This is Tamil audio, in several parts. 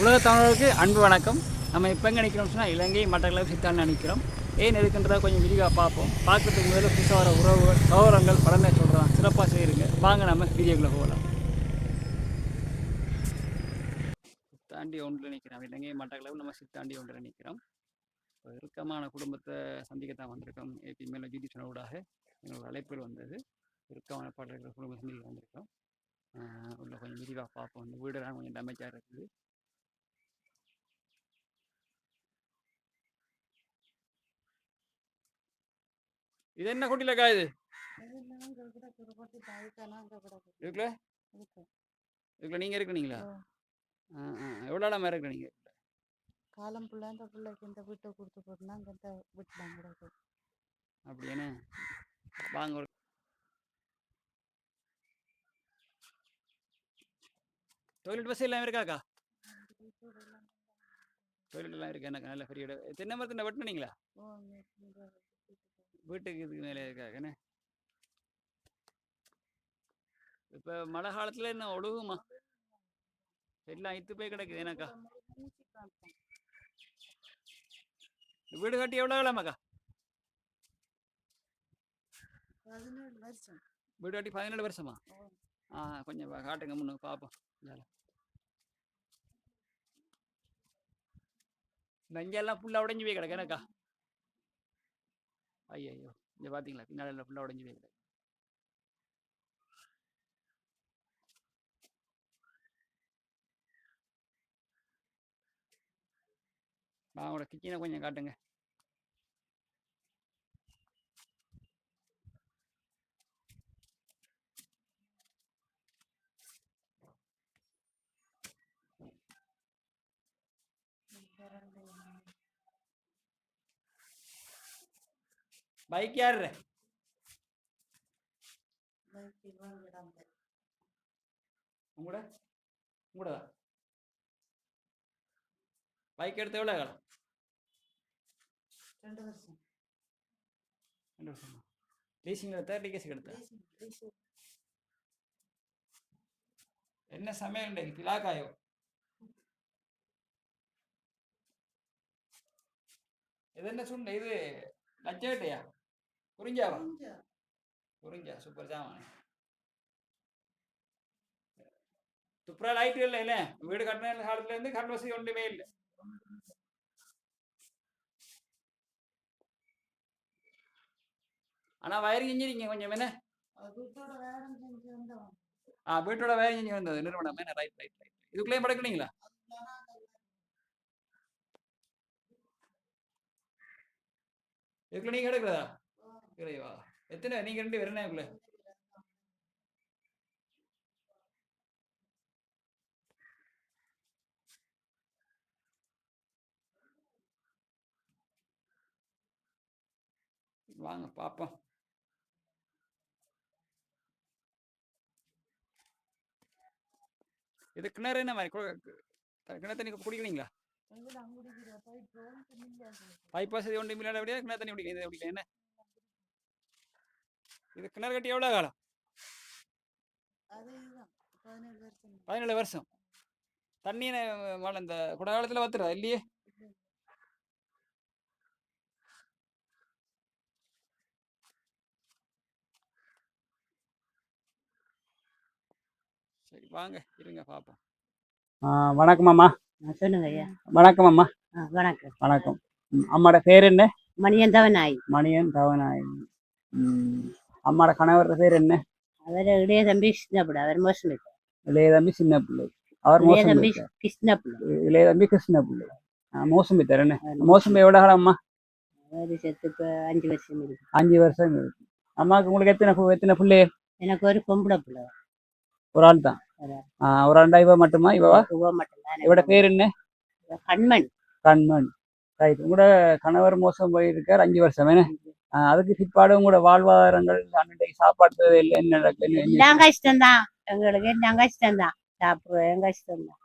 உலக தமிழர்களுக்கு அன்பு வணக்கம். நம்ம இப்போ எங்கே நிற்கிறோம் சொன்னால் இலங்கை மட்டக்களப்பு சித்தான்னு நினைக்கிறோம். ஏன் இருக்குன்றதை கொஞ்சம் விரிவாக பார்ப்போம். பார்க்கறதுக்கு முதல்ல புதுசாக வர உறவுகள் கௌரவங்கள் உடனே சொல்கிறோம், சிறப்பாக செய்யுங்க. வாங்க நம்ம வீடியோக்குள்ளே போகலாம். சித்தாண்டி ஒன்றில் நிற்கிறோம். இலங்கை மட்டக்களப்பு நம்ம சித்தாண்டி ஒன்றில் நிற்கிறோம். இறுக்கமான குடும்பத்தை சந்திக்கத்தான் வந்திருக்கோம். ஏபி மேலே ஜூதி சொன்னவுடாக எங்களோட அழைப்பில் வந்தது. இறுக்கமான பாடல்கள் குடும்பம் சந்திக்க வந்திருக்கோம். உள்ள கொஞ்சம் விரிவாக பார்ப்போம். இந்த வீடெல்லாம் கொஞ்சம் டேமேஜாக இருக்குது. இது என்ன குட்டிலக்கா இது? இருக்குல்ல இதுக்குள்ள நீங்க இருக்கிறீங்களா? எவ்வளோ இடமா இருக்கிறீங்க? காலம் ஃபுல்லாக இந்த பிள்ளைக்கு இந்த வீட்டை கொடுத்து போட்டுனா இந்த வீட்டுலாம் கிடக்கு. அப்படி என்ன வாங்க. டொய்லெட் பஸ் எல்லாம் இருக்காக்கா? டொய்லெட் எல்லாம் இருக்கு. எனக்கு நல்ல பெரிய இடம். தென்னை மரத்தில் வெட்டினீங்களா? வீட்டுக்கு இதுக்கு மேலே இருக்காக்கண்ணே. இப்போ மழை காலத்தில் என்ன ஒழுகுமா? எல்லாம் இத்து போய் கிடக்குது எனக்கா. வீடு கட்டி எவ்வளோ காலமாக்கா? 17 வருஷம். வீடு கட்டி 17 வருஷமா? கொஞ்சம் காட்டுங்க முன்னு பார்ப்போம். நஞ்செல்லாம் ஃபுல்லாக உடஞ்சி போய் கிடக்கு எனக்கா. ஐயோ இங்கே பார்த்தீங்களா, பின்னாடி ஃபுல்லாக உடஞ்சி போய் கிடக்கு. நான் உங்களோட கிச்சனை கொஞ்சம் காட்டுங்க. பைக் யாரு? உங்களோட உங்களோட பைக் எடுத்து எவ்வளோ காலம்? 2 வருஷம். 2 வருஷமா? லீசிங் எடுத்தா டிகேஸுக்கு எடுத்தா? என்ன சமையல் இன்றைக்கு? பிலாக்காயோ? இது என்ன சுண்டை? இது லட்சட்டையா? குறிஞ்சாவா? குறிஞ்சா சூப்பர் சாமான். துப்புரா லைட் இல்லை இல்லை. வீடு கட்டின காலத்துல இருந்து கரண்ட் வசதி ஒன்றுமே இல்லை. ஆனா வயரிங் செஞ்சிருக்கீங்க கொஞ்சம் என்ன? வீட்டோட வயரிங் செஞ்சு வந்தது நிறுவனம் என்ன? Right right right. இதுக்குள்ளேயும் படைக்கணுங்களா? இதுக்குள்ள நீங்க எடுக்கிறதா? கிடையவா? எத்தனை நீங்க 2 பேர் என்ன இதுக்குள்ள? வாங்க பாப்போம். இது கிணறு என்ன மாதிரி? கிணறு தண்ணி குடிக்கிறீங்களா? பைப் வசதி ஒன்று இல்லாத அப்படியே கிணறு தண்ணி குடிக்கிறீங்க என்ன? இது கிணறு கட்டி எவ்வளோ காலம்? 17 வருஷம். தண்ணி மழை இந்த குடை காலத்தில் வத்துறா இல்லையே? சரி வாங்க இருங்க பார்ப்போம். வணக்கம் அம்மா. சொல்லுங்க ஐயா. வணக்கம் அம்மா. வணக்கம். வணக்கம். அம்மாட பேர் என்ன? மணியன் தவநாய். மணியன் தவநாய். அம்மாட கணவர் பேர் என்ன? அவர் இளைய தம்பி கிருஷ்ணபிள்ளை. அவர் மோசம் இல்லை. இளைய தம்பி சின்ன பிள்ளை. அவர் மோசம் தம்பி கிருஷ்ணபிள்ளை. இளைய தம்பி கிருஷ்ண பிள்ளை. மோசம் பித்தர் என்ன? மோசம் எவ்வளோ காலம் அம்மா? அவர் செத்துக்கு 5 வருஷம் இருக்கு. 5 வருஷம் இருக்கு. அம்மாவுக்கு உங்களுக்கு எத்தனை பிள்ளை? எனக்கு ஒரு பொம்பளை பிள்ளை. ஒரு ஆள் தான். ஒரு ஆண்டா? இவ மட்டுமா? இவவா? இவ மட்டும்தான். இவட பேர் என்ன? கண்மண். கண்மண். ரைட். உங்களோட கணவர் மோசம் போயிருக்கார் 5 வருஷம் என்ன? அதுக்கு பிற்பாடு உங்களோட வாழ்வாதாரங்கள் அன்றைக்கு சாப்பாடு என்ன நடக்குது? எல்லாம் கஷ்டம்தான். எங்களுக்கு எல்லாம் கஷ்டம்தான். சாப்பிடுவோம் கஷ்டம்தான்.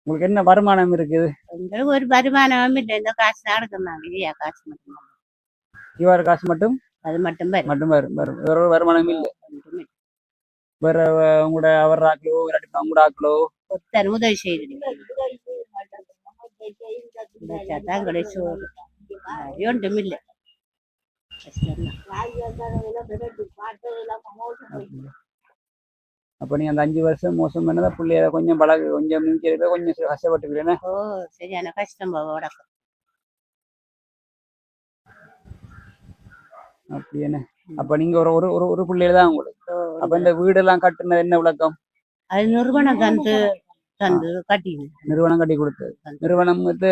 உங்களுக்கு என்ன வருமானம் இருக்குது? எங்களுக்கு ஒரு வருமானமும் இல்லை. இந்த காசு நடக்குமாங்க இல்லையா? காசு மட்டும். இவ்வாறு காசு மட்டும்? அது மட்டும் மட்டும் வரும். வேற ஒரு வருமானம் இல்லை. வேற உங்களோட அவர் ஆக்களோ இல்லாட்டி உங்களோட ஆக்களோ ஒருத்தர் உதவி செய்யுது. சத்தாங்களே சோறு ஒன்றும் இல்லை அப்ப நீ அந்த 5 வருஷம் மோசம் பண்ணதா பிள்ளைய கொஞ்சம் பழகு கொஞ்சம் மிஞ்சிருக்க கொஞ்சம் கஷ்டப்பட்டுக்கிறேன்னா ஓ சரியான கஷ்டம் உடம்பு அப்படி என்ன அப்ப நீங்க ஒரு ஒரு ஒரு ஒரு பிள்ளையில தான் உங்களுக்கு அப்ப இந்த வீடெல்லாம் கட்டுனது என்ன விளக்கம் அது நிறுவனம் தந்து தந்து கட்டினு நிறுவனம் கட்டி கொடுத்தது நிறுவனம் வந்து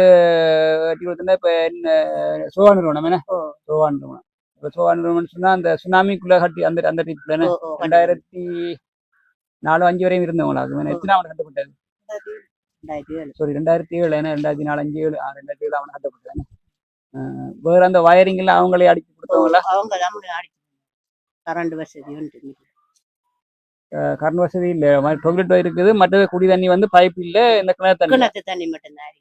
கட்டி கொடுத்தா இப்ப என்ன சோவா நிறுவனம் என்ன சோவா நிறுவனம் இப்ப சோவா நிறுவனம் சொன்னா அந்த சுனாமிக்குள்ள கட்டி அந்த அந்த டைப்ல 2004-5 வரையும் இருந்தவங்களா அது எத்தனை அவனை கட்டப்பட்டது சாரி 2007 ஏன்னா 2004-5-7 2007 அவனை கட்டப்பட்டது வேற அந்த வயரிங் எல்லாம் அவங்களே அடிச்சு கொடுத்தவங்களா அவங்க தான் அடிச்சு கரண்ட் வசதி கரண்ட் வசதி இல்ல டொய்லெட் இருக்குது மற்றது குடி தண்ணி வந்து பைப் இல்ல இந்த கிணத்து தண்ணி மட்டும்தான்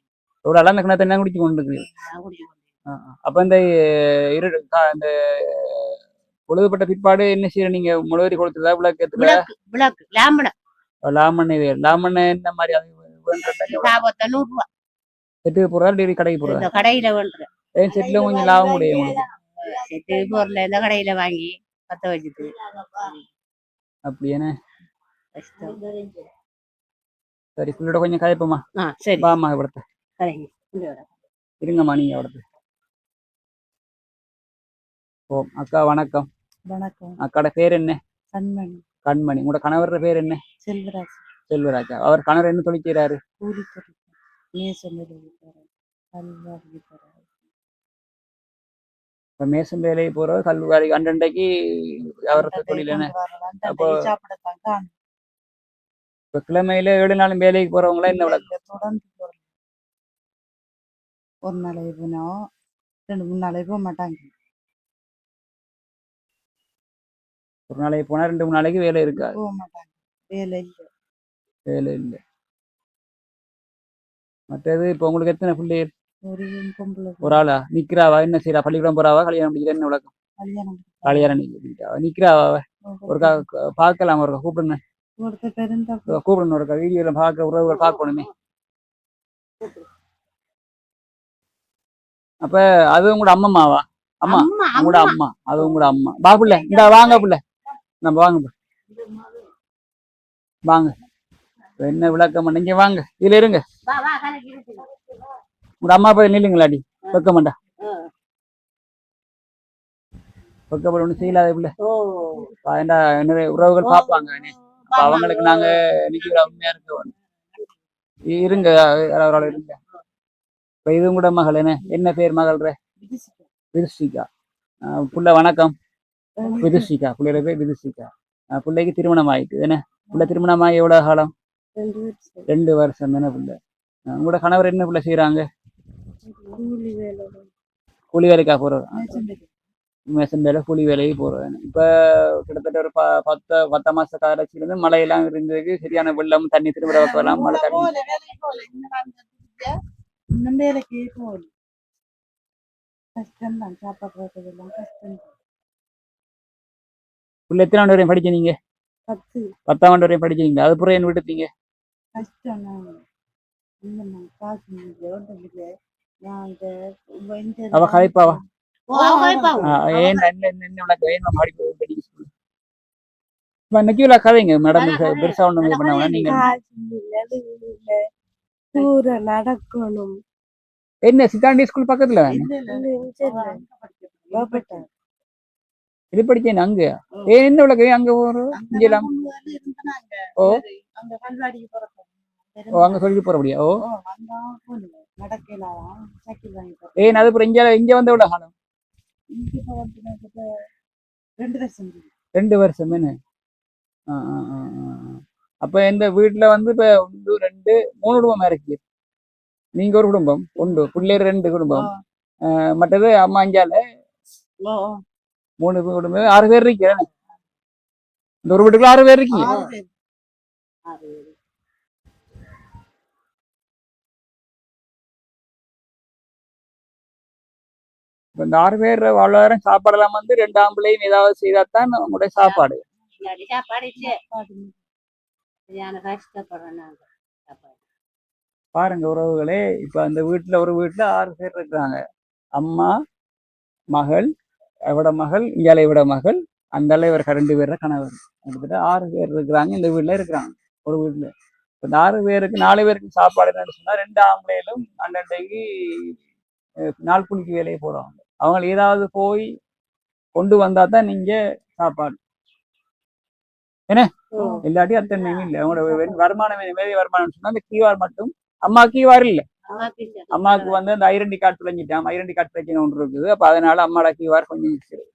ஒரு ஆளா அந்த கிணத்து தண்ணி குடிச்சு கொண்டு இருக்கு அப்ப இந்த இந்த பொழுதுபட்ட பிற்பாடு என்ன செய்யற நீங்க முழுவரி கொடுத்ததா விளக்கு லாமண்ணை இந்த மாதிரி ₹100 செட்டுக்கு போறதா டெய்லி கடைக்கு போறதா கடையில பண்ற செட்ல கொஞ்சம் லாபம் முடியும் உங்களுக்கு செட்டு பொருள் இந்த கடையில வாங்கி பத்த வச்சுட்டு அப்படி என்ன சரி பிள்ளோட கொஞ்சம் கதைப்போமா சரி பாமா இവിടുത്തെ இருங்கம்மா நீங்க இവിടുത്തെ ஓ அக்கா வணக்கம் வணக்கம் அக்காட பேர் என்ன கண்மணி கண்மணி உங்களோட கணவர் பேர் என்ன செல்வராஜ் செல்வராஜா அவர் கணவர் என்ன தொழில் செய்யறாரு கூலிப்பறி இப்ப மேசம் வேலைக்கு போறவர் கல்வாரி அண்டண்டைக்கு அவரது தொழில் என்ன அப்போ இப்ப கிழமையில 7 நாளும் வேலைக்கு போறவங்களா என்ன விளக்கம் தொடர்ந்து ஒரு நாளைக்கு போனோம் 2-3 நாளைக்கு போக மாட்டாங்க ஒரு நாளைக்கு போனா 2-3 நாளைக்கு வேலை இருக்காது போக மாட்டாங்க வேலை இல்லை மற்றது இப்ப உங்களுக்கு எத்தனை பிள்ளைகள் ஒரு ஆளா நிக்கிறாவா என்ன செய்யறா பள்ளிக்கூடம் போறாவா கல்யாணம் முடிக்கிற என்ன விளக்கம் கல்யாணம் நிக்கிறாவா ஒரு பார்க்கலாம் ஒரு கூப்பிடுங்க கூப்பிடணும் ஒரு வீடியோல பார்க்க உறவுகள் பார்க்கணுமே அப்ப அது உங்களோட அம்மம்மாவா அம்மா உங்களோட அம்மா அது உங்களோட அம்மா பா புள்ள இந்த வாங்க புள்ள நம்ம வாங்க வாங்க என்ன விளக்கம் நீங்க வாங்க இதுல இருங்க உங்க அம்மா போய் நில்லுங்களாடி வைக்க மாட்டா வைக்கப்பட ஒண்ணு செய்யலாத புள்ள ஏண்டா நிறைய உறவுகள் பார்ப்பாங்க அவங்களுக்கு நாங்க நிக்கிற உண்மையா இருங்க இருங்க இப்ப இது கூட மகள் என்ன பேர் மகள்ற விதுஷிகா புள்ள வணக்கம் விதுஷிகா பிள்ளையோட பேர் விதுஷிகா பிள்ளைக்கு திருமணம் ஆயிட்டு என்ன பிள்ளை திருமணம் ஆகி எவ்வளவு காலம் 2 வருஷம் தானே பிள்ளை உங்களோட கணவர் என்ன பிள்ளை செய்யறாங்க கூலி வேலைக்கா போறது மேசன் வேலை கூலி வேலைக்கு போறது இப்ப கிட்டத்தட்ட ஒரு 10 மாச காலத்துல இருந்து மழையெல்லாம் இருந்ததுக்கு சரியான வெள்ளம் தண்ணி திரும்ப வைக்கலாம் மழை தண்ணி இன்னும் வேலைக்கு போகல கஷ்டம்தான் சாப்பாடுறதெல்லாம் கஷ்டம் புள்ள எத்தனை ஆண்டு வரையும் படிச்சீங்க 10ஆம் ஆண்டு வரையும் படிச்சீங்க அது புறம் என்ன விட்டுட்டீங்க கஷ்டம் அவ கதைப்பாவா கதைங்க மேடம் பெருசா ஒண்ணு பண்ணாங்க நீங்க நடக்கணும் என்ன சித்தாண்டி ஸ்கூல் பக்கத்துல இது படிச்சேன் அங்க என்ன விளக்கு அங்க போறோம் இங்கெல்லாம் ஓ அங்க சொல்லி போறபடியா ஓ ஏன் அது இங்க வந்த எவ்வளவு காலம் 2 வருஷம் என்ன அப்ப இந்த வீட்டுல வந்து இப்ப 1 2 3 குடும்பம் இருக்கு நீங்க ஒரு குடும்பம் உண்டு பிள்ளைகள் 2 குடும்பம் மற்றது அம்மா அஞ்சால 3 குடும்பம் 6 பேர் இருக்கீங்க இந்த ஒரு வீட்டுக்குள்ள 6 பேர் இருக்கீங்க இந்த 6 பேர் வாழ்வாரம் சாப்பாடெல்லாம் வந்து 2 ஆம்பளையும் ஏதாவது செய்தாதான் உங்களுடைய சாப்பாடு பாருங்க உறவுகளே, இப்ப அந்த வீட்டுல ஒரு வீட்டுல 6 பேர் இருக்கிறாங்க. அம்மா, மகள், விட மகள், இயாலை விட மகள், அந்தால இவர் 2 பேர் கணவர். கிட்டத்தட்ட 6 பேர் இருக்கிறாங்க இந்த வீட்டுல இருக்கிறாங்க ஒரு வீட்டுல. இப்ப இந்த 6 பேருக்கு 4 பேருக்கு சாப்பாடு என்னன்னு சொன்னா 2 ஆம்பளையிலும் அன்னன்றைக்கு நாள் கூலிக்கு வேலையை போறவங்க. அவங்க ஏதாவது போய் கொண்டு வந்தா தான் நீங்க சாப்பாடு என்ன இல்லாட்டி அத்தனை இல்லை. அவங்களோட வருமானம் வேலை வருமானம் சொன்னா அந்த கீவார் மட்டும். அம்மா கீவார் இல்லை, அம்மாவுக்கு வந்து அந்த ஐடென்டி கார்டு பிழைஞ்சிட்டான். ஐடென்டி கார்டு பிரச்சனை ஒன்று இருக்குது. அப்ப அதனால அம்மாவோட கீவார் கொஞ்சம்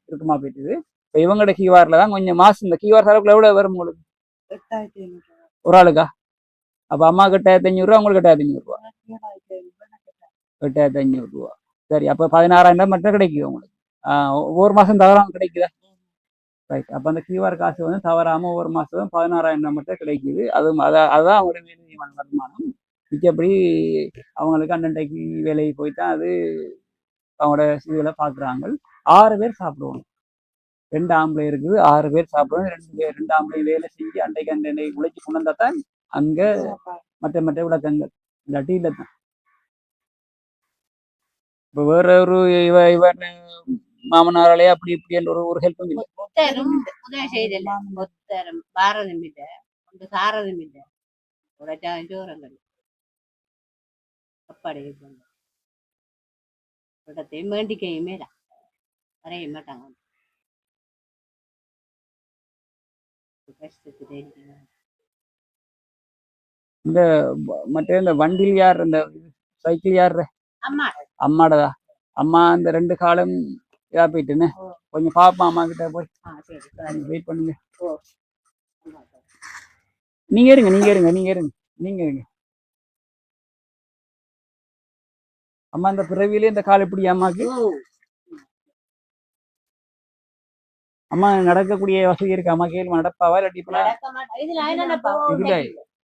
இருக்குமா போயிட்டுது. இப்ப இவங்களோட கீவார்ல தான் கொஞ்சம் மாசம் இந்த கீவார் செலவுக்குள்ள எவ்வளவு வரும் உங்களுக்கு 8500 ஒரு ஆளுக்கா? அப்ப அம்மாவுக்கு 8500 ரூபா, உங்களுக்கு 8500 ரூபா. 8500 ரூபா. சரி, அப்ப 16,000 மட்டும் கிடைக்குது உங்களுக்கு. ஒவ்வொரு மாசம் தவறாம கிடைக்குதா? ரைட். அப்ப அந்த கியூஆர் காசு வந்து தவறாம ஒவ்வொரு மாசம் 16,000 மட்டும் கிடைக்குது. அதுதான் அவங்களுடைய மேலதிகமான வருமானம். மிச்சப்படி அவங்களுக்கு அன்னன்றைக்கு வேலைக்கு போய்தான் அது அவங்களோட இதுகளை பாக்குறாங்க. 6 பேர் சாப்பிடுவாங்க. 2 ஆம்பளை இருக்குது, 6 பேர் சாப்பிடுவாங்க. 2 ஆம்பளை வேலை செஞ்சு அன்றைக்கு உழைச்சி கொண்டு வந்தா தான் அங்க மற்ற விளக்கங்கள் இல்லாட்டி இல்லை தான். இப்ப வேற ஒரு இவன் மாமனாராலே அப்படி இப்படி என்ற ஒரு ஹெல்ப்பும் இல்லை. உதவி செய்தல ஒத்தரும் பாரதம் இல்லை, ஒன்று சாரதம் இல்லை, உடச்சாஞ்சோரங்கள் அப்பாடி இடத்தையும் வேண்டிக்கையுமே வரைய மாட்டாங்க. இந்த மற்ற இந்த வண்டியில் யார், இந்த சைக்கிள் யார்? அம்மாடதா? அம்மா இந்த 2 காலம் இதா போயிட்டுன்னு கொஞ்சம் பாப்பா அம்மா கிட்ட போய் வெயிட் பண்ணுங்க. நீங்க இருங்க. அம்மா இந்த பிறவியிலே இந்த கால் எப்படி அம்மாக்கு? அம்மா நடக்கக்கூடிய வசதி இருக்கு? அம்மா கேள்வி நடப்பாவா இல்லாட்டி இதுல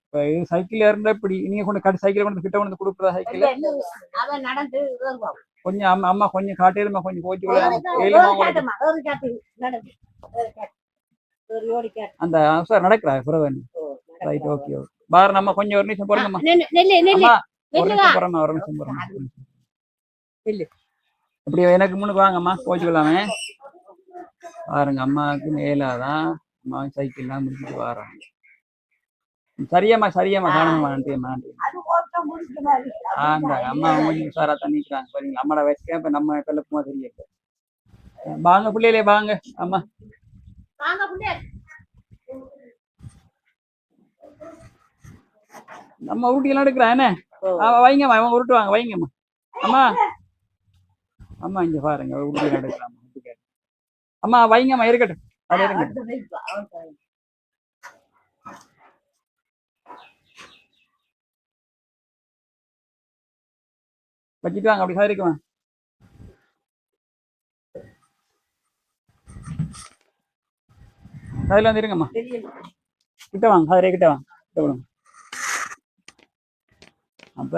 இப்ப சைக்கிள் இருந்தா இப்படி நீங்க கொண்டு சைக்கிள் கொண்டு கிட்ட கொண்டு கொடுக்குறா? சைக்கிள் கொஞ்சம் அம்மா கொஞ்சம் காட்டிடுமா, கொஞ்சம் போச்சு அந்த சார் நடக்கிறா பிறவன். Right, okay okay. பாரு நம்ம கொஞ்சம் ஒரு நிமிஷம் போறோம்மா, ஒரு நிமிஷம் போறோம். இப்படி எனக்கு முன்னுக்கு வாங்கம்மா, போச்சுக்கலாமே. பாருங்க அம்மாவுக்கு மேலாதான் அம்மா சைக்கிள்லாம் முடிச்சுட்டு வராங்க. சரியாம்மா காணுமா? நன்றியம்மா. அம்மா கொஞ்சம் உஷாரா தண்ணிக்கிறாங்க பாருங்க. அம்மாட வயசுக்கு இப்ப நம்ம கல்லுக்குமா தெரியல. வாங்க பிள்ளையிலே வாங்க. அம்மா நம்ம ஊட்டியெல்லாம் எடுக்கிறான் என்ன? வைங்கம்மா, அவங்க உருட்டுவாங்க, வைங்கம்மா. அம்மா இங்க பாருங்க, ஊட்டியெல்லாம் எடுக்கிறாங்க. அம்மா வைங்கம்மா, இருக்கட்டும். வச்சுட்டு வாங்க, அப்படி சாரிக்குவாங்க. அதுல வந்து இருங்கம்மா, கிட்ட வாங்க, சாரியா கிட்ட வாங்க. அப்ப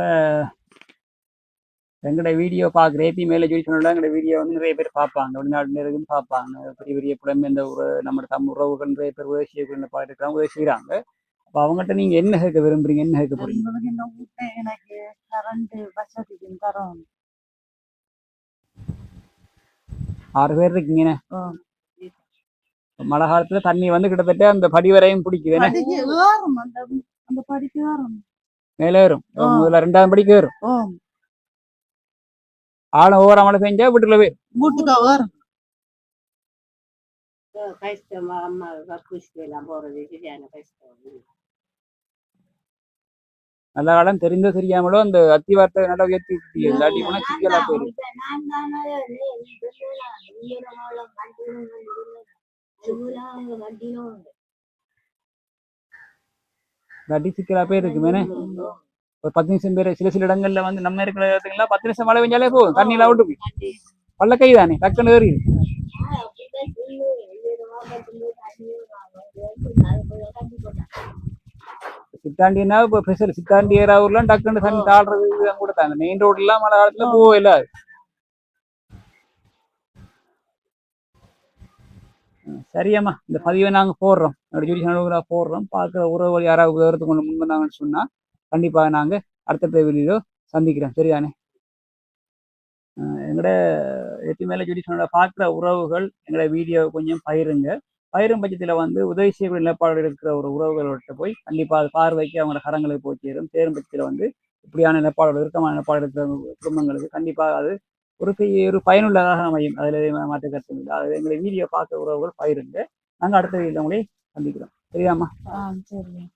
எங்களோட வீடியோ பார்க்குற ஏபி மேலே ஜோதி சொன்னா எங்களோட வீடியோ வந்து நிறைய பேர் பார்ப்பாங்க, வெளிநாட்டுல இருக்குன்னு பார்ப்பாங்க. பெரிய புலம்பெயர்ந்த நம்ம தமிழ் உறவுகள் நிறைய பேர் உதவி செய்யக்கூடிய பார்த்துருக்காங்க, உதவி செய்யறாங்க. அப்ப அவங்ககிட்ட நீங்க என்ன கேட்க விரும்புறீங்க? என்ன கேட்க போறீங்க? எனக்கு கரண்ட் வசதிக்கும் தரோம். 6 பேர் இருக்கீங்க. மழை காலத்துல தண்ணி வந்து கிட்டத்தட்ட அந்த படி வரையும் பிடிக்குது. அந்த படிக்கு வரும், மேல ஏறும். முதல்ல 2ஆம் படிக்கு ஏறும். ஆழம் ஓவரா மழை பெஞ்சா வீட்டுக்குள்ள போய் வரும். நல்ல காலம் தெரிந்தோ தெரியாமலோ அந்த அத்திவாரத்தை நல்லா உயர்த்தி விட்டு இல்லாட்டி போனா சிக்கலா போயிடும். இல்லாட்டி சிக்கலா போயிருக்கு. மேனே ஒரு 10 நிமிஷம் பேர் சில இடங்கள்ல வந்து நம்ம இருக்கிற இடத்துக்குலாம் 10 நிமிஷம் மழை பெஞ்சாலே போதும், தண்ணியெல்லாம் விட்டு போய் பள்ள கை தானே டக்குன்னு ஏறிடு. சித்தாண்டினா இப்போ ஸ்பெஷல் சித்தாண்டி ஏறாவூர்லாம் டக்குன்னு தண்ணி தாழ்றது கூட தாங்க. மெயின் ரோட்லாம் மழை காலத்துல போகவே இல்லை. சரியாம்மா, இந்த பதிவை நாங்க போடுறோம், போடுறோம். பார்க்குற உறவு யாராவது உதவுறதுக்கு கொண்டு முன் வந்தாங்கன்னு சொன்னா கண்டிப்பாக நாங்க அடுத்த வீடியோ சந்திக்கிறேன். சரிதானே? எங்களோட மேலே சொல்லி சொன்ன பார்க்குற உறவுகள் எங்களோட வீடியோ கொஞ்சம் பயிருங்க. பயிரும் பட்சத்தில் வந்து உதவி செய்யக்கூடிய நிலப்பாடு இருக்கிற ஒரு உறவுகளோட போய் கண்டிப்பாக அது பார்வைக்கு அவங்களோட கரங்களுக்கு போய் சேரும். சேரும் பட்சத்தில் வந்து இப்படியான நிலப்பாடு இறுக்கமான நிலப்பாடு இருக்கிற குடும்பங்களுக்கு கண்டிப்பாக அது ஒரு பயனுள்ளதாக அமையும். அதில் மாற்ற கருத்து இல்லை. அது எங்களை வீடியோ பார்க்குற உறவுகள் பயிருங்க. நாங்கள் அடுத்த வீடியோவில் உங்களை சந்திக்கிறோம். சரியாம்மா? சரி.